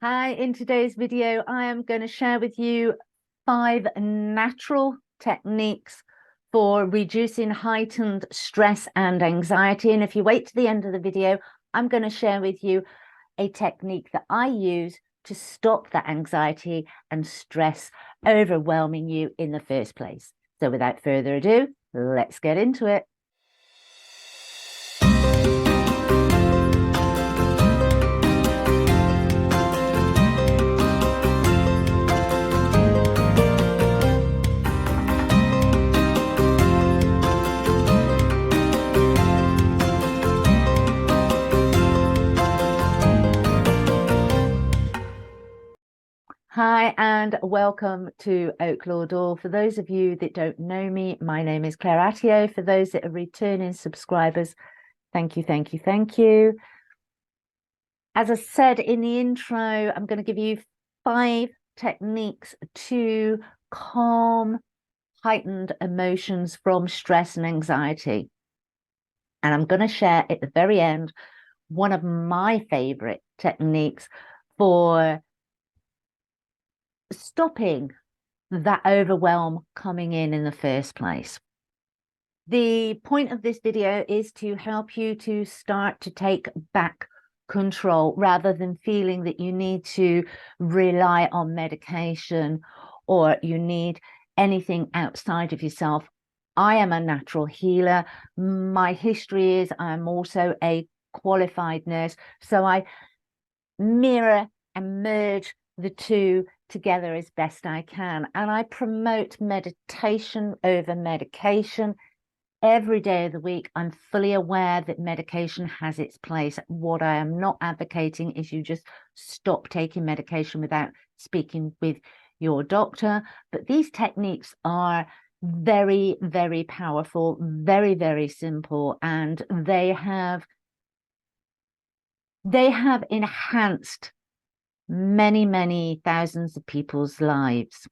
Hi, in today's video, I am going to share with you 5 natural techniques for reducing heightened stress and anxiety. And if you wait to the end of the video, I'm going to share with you a technique that I use to stop that anxiety and stress overwhelming you in the first place. So without further ado, let's get into it. Hi, and welcome to Oaklaw Door. For those of you that don't know me, my name is Claire Attio. For those that are returning subscribers, thank you, thank you, thank you. As I said in the intro, I'm going to give you 5 techniques to calm heightened emotions from stress and anxiety. And I'm going to share at the very end one of my favorite techniques for stopping that overwhelm coming in the first place. The point of this video is to help you to start to take back control rather than feeling that you need to rely on medication or you need anything outside of yourself. I am a natural healer. My history is I'm also a qualified nurse, so I mirror and merge the two together as best I can. And I promote meditation over medication every day of the week. I'm fully aware that medication has its place. What I am not advocating is you just stop taking medication without speaking with your doctor. But these techniques are very, very powerful, very, very simple, and they have enhanced many thousands of people's lives.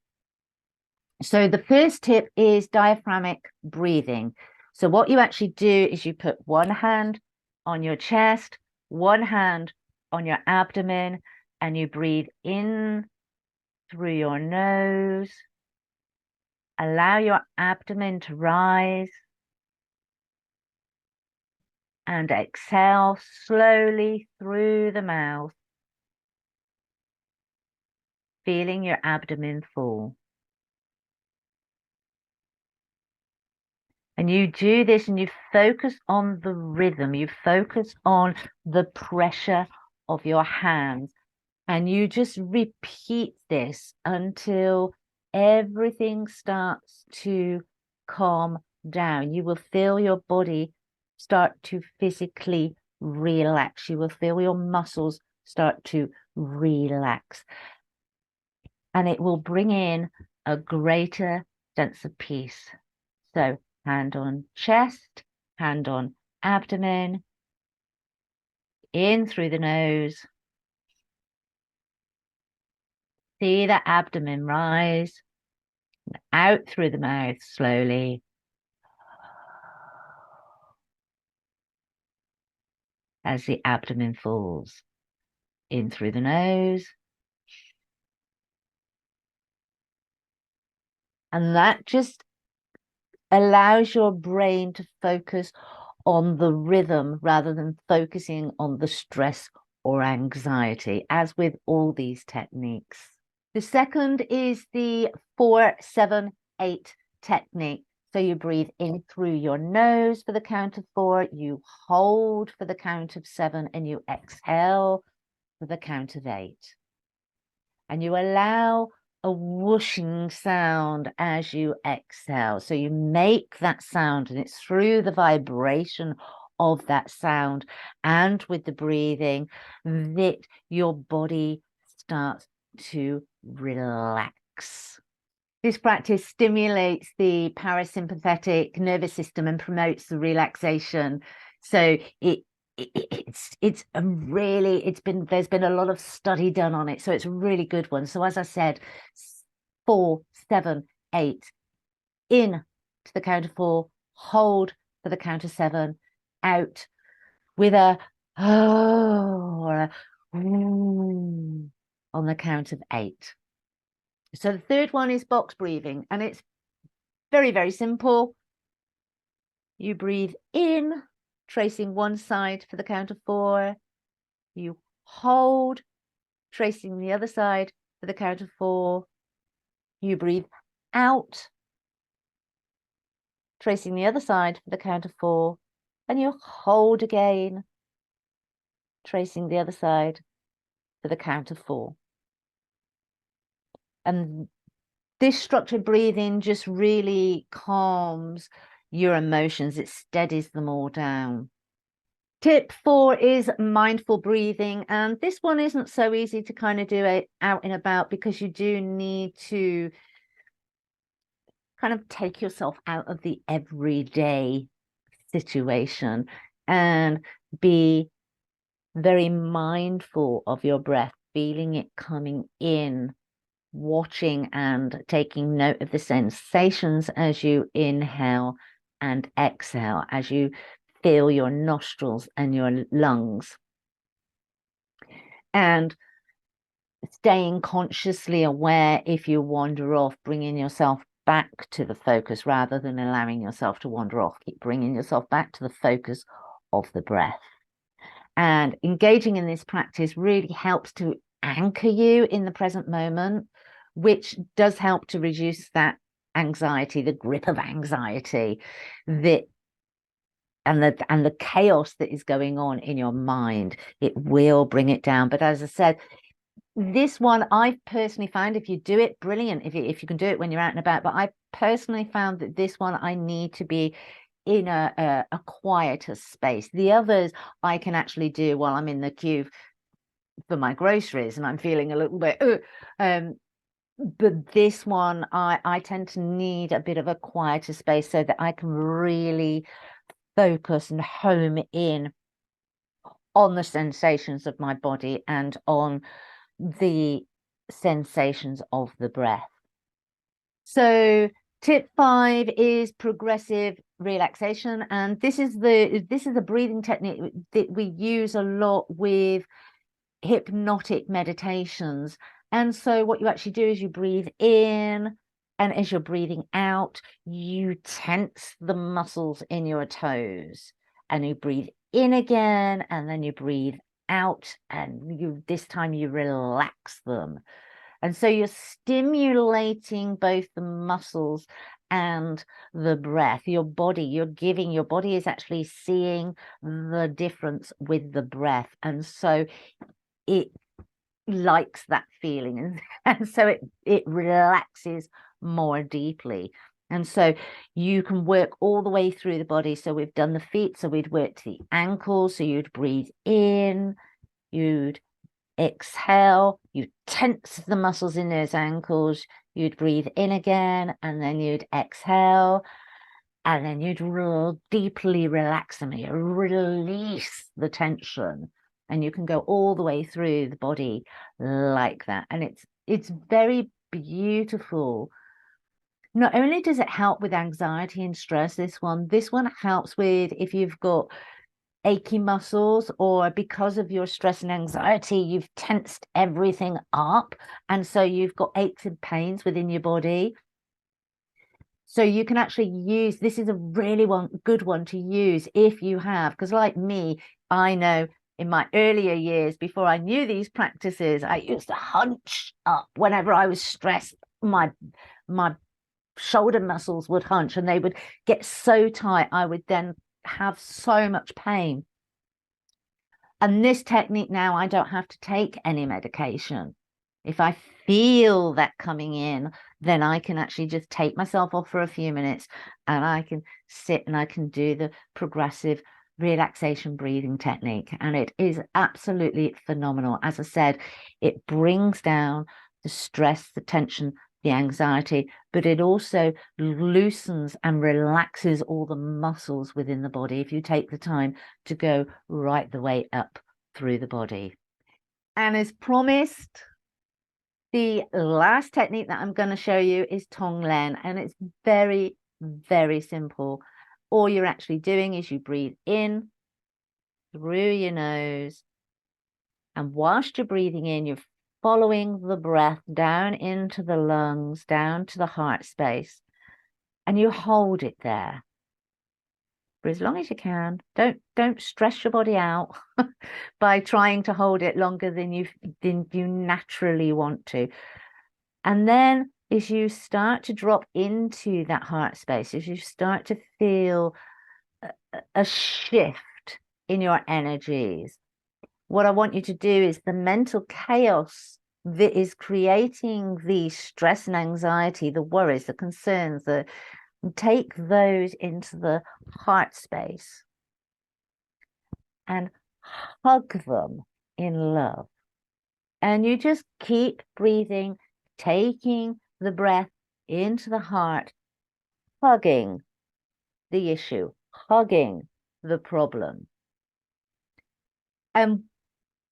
So the first tip is diaphragmatic breathing. So what you actually do is you put one hand on your chest, one hand on your abdomen, and you breathe in through your nose. Allow your abdomen to rise. And exhale slowly through the mouth, feeling your abdomen full. And you do this and you focus on the rhythm, you focus on the pressure of your hands, and you just repeat this until everything starts to calm down. You will feel your body start to physically relax. You will feel your muscles start to relax. And it will bring in a greater sense of peace. So hand on chest, hand on abdomen, in through the nose. See the abdomen rise, out through the mouth slowly. As the abdomen falls, in through the nose. And that just allows your brain to focus on the rhythm rather than focusing on the stress or anxiety, as with all these techniques. The second is the 4-7-8 technique. So you breathe in through your nose for the count of 4, you hold for the count of 7, and you exhale for the count of 8. And you allow a whooshing sound as you exhale. So you make that sound, and it's through the vibration of that sound and with the breathing that your body starts to relax. This practice stimulates the parasympathetic nervous system and promotes the relaxation. So there's been a lot of study done on it, so it's a really good one. So as I said, 4, 7, 8, in to the count of 4, hold for the count of 7, out with a oh or a ooh. on the count of 8. So the third one is box breathing, and it's very, very simple. You breathe in, tracing one side for the count of 4. You hold, tracing the other side for the count of 4. You breathe out, tracing the other side for the count of 4. And you hold again, tracing the other side for the count of 4. And this structured breathing just really calms your emotions. It steadies them all down. Tip 4 is mindful breathing. And this one isn't so easy to kind of do it out and about, because you do need to kind of take yourself out of the everyday situation and be very mindful of your breath, feeling it coming in, watching and taking note of the sensations as you inhale and exhale, as you feel your nostrils and your lungs. And staying consciously aware if you wander off, bringing yourself back to the focus rather than allowing yourself to wander off. Keep bringing yourself back to the focus of the breath. And engaging in this practice really helps to anchor you in the present moment, which does help to reduce that anxiety, the grip of anxiety, and the chaos that is going on in your mind. It will bring it down. But as I said, this one I personally found, if you do it, brilliant. If you can do it when you're out and about. But I personally found that this one I need to be in a quieter space. The others I can actually do while I'm in the queue for my groceries and I'm feeling a little bit but this one I tend to need a bit of a quieter space so that I can really focus and home in on the sensations of my body and on the sensations of the breath. So tip 5 is progressive relaxation, and this is a breathing technique that we use a lot with hypnotic meditations. And so what you actually do is you breathe in, and as you're breathing out, you tense the muscles in your toes, and you breathe in again, and then you breathe out, and this time you relax them. And so you're stimulating both the muscles and the breath. Your body is actually seeing the difference with the breath. And so it likes that feeling. And so it relaxes more deeply. And so you can work all the way through the body. So we've done the feet. So we'd work to the ankles. So you'd breathe in, you'd exhale, you tense the muscles in those ankles, you'd breathe in again, and then you'd exhale, and then you'd deeply relax them, you release the tension, and you can go all the way through the body like that. And it's very beautiful. Not only does it help with anxiety and stress, this one helps with if you've got achy muscles, or because of your stress and anxiety, you've tensed everything up. And so you've got aches and pains within your body. So you can actually use, this is a really good one to use if you have, because like me, I know in my earlier years, before I knew these practices, I used to hunch up whenever I was stressed. My shoulder muscles would hunch and they would get so tight. I would then have so much pain. And this technique now, I don't have to take any medication. If I feel that coming in, then I can actually just take myself off for a few minutes and I can sit and I can do the progressive relaxation breathing technique. And it is absolutely phenomenal. As I said, it brings down the stress, the tension, the anxiety, but it also loosens and relaxes all the muscles within the body if you take the time to go right the way up through the body. And as promised, the last technique that I'm going to show you is Tonglen, and it's very, very simple. All you're actually doing is you breathe in through your nose, and whilst you're breathing in, you're following the breath down into the lungs, down to the heart space, and you hold it there for as long as you can. Don't stress your body out by trying to hold it longer than you naturally want to. And then as you start to drop into that heart space, as you start to feel a shift in your energies, what I want you to do is the mental chaos that is creating the stress and anxiety, the worries, the concerns, take those into the heart space and hug them in love. And you just keep breathing, taking the breath into the heart, hugging the issue, hugging the problem. And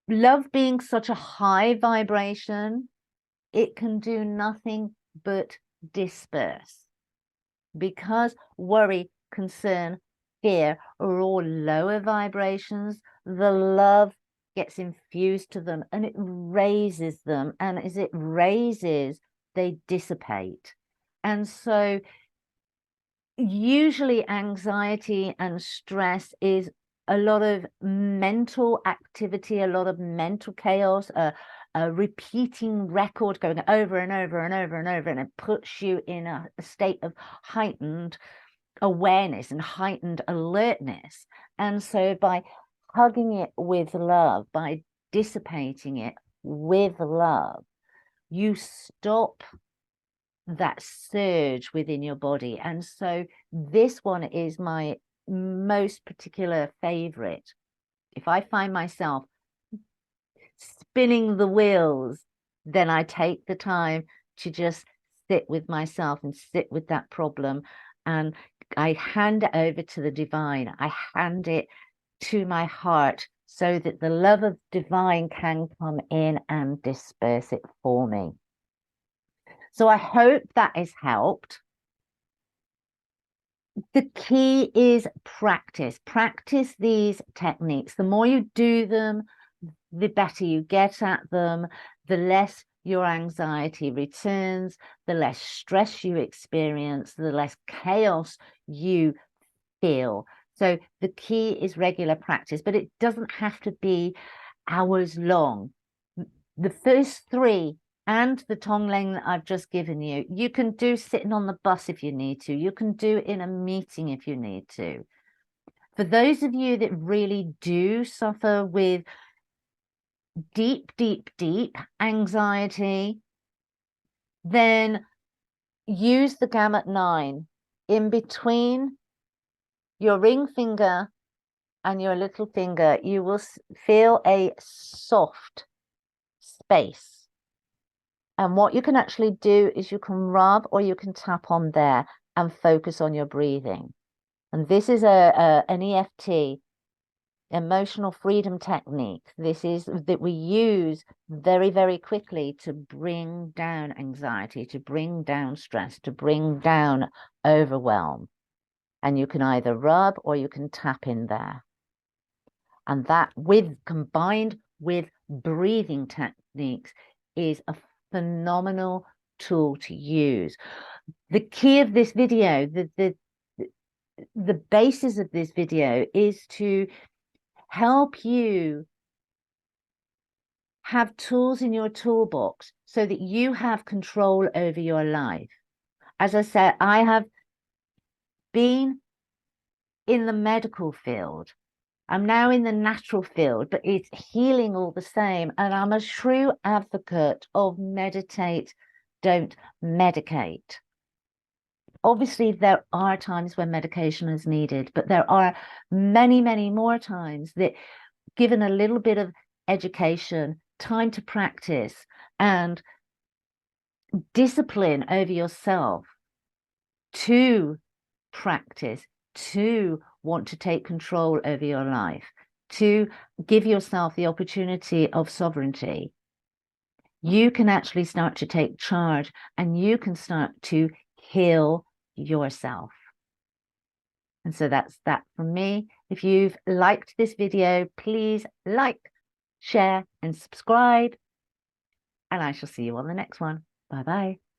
love being such a high vibration, it can do nothing but disperse. Because worry, concern, fear are all lower vibrations, the love gets infused to them and it raises them. And as it raises, they dissipate. And so usually anxiety and stress is a lot of mental activity, a lot of mental chaos, a repeating record going over and over and over and over, and it puts you in a state of heightened awareness and heightened alertness. And so by hugging it with love, by dissipating it with love, you stop that surge within your body. And so this one is my most particular favorite. If I find myself spinning the wheels, then I take the time to just sit with myself and sit with that problem, and I hand it over to the divine. I hand it to my heart so that the love of divine can come in and disperse it for me. So I hope that has helped. The key is practice. Practice these techniques. The more you do them, the better you get at them, the less your anxiety returns, the less stress you experience, the less chaos you feel. So the key is regular practice, but it doesn't have to be hours long. The first three and the Tonglen that I've just given you, you can do sitting on the bus if you need to. You can do in a meeting if you need to. For those of you that really do suffer with deep anxiety, then use the gamut 9 in between your ring finger and your little finger. You will feel a soft space. And what you can actually do is you can rub or you can tap on there and focus on your breathing. And this is an EFT, emotional freedom technique. This is that we use very quickly to bring down anxiety, to bring down stress, to bring down overwhelm. And you can either rub or you can tap in there. And that combined with breathing techniques is a phenomenal tool to use. The key of this video, the basis of this video is to help you have tools in your toolbox so that you have control over your life. As I said, I have been in the medical field. I'm now in the natural field, but it's healing all the same. And I'm a true advocate of meditate, don't medicate. Obviously, there are times when medication is needed, but there are many more times that, given a little bit of education, time to practice, and discipline over yourself to practice, to want to take control over your life, to give yourself the opportunity of sovereignty, you can actually start to take charge and you can start to heal yourself. And so that's that from me. If you've liked this video, please like, share, and subscribe. and I shall see you on the next one. Bye bye.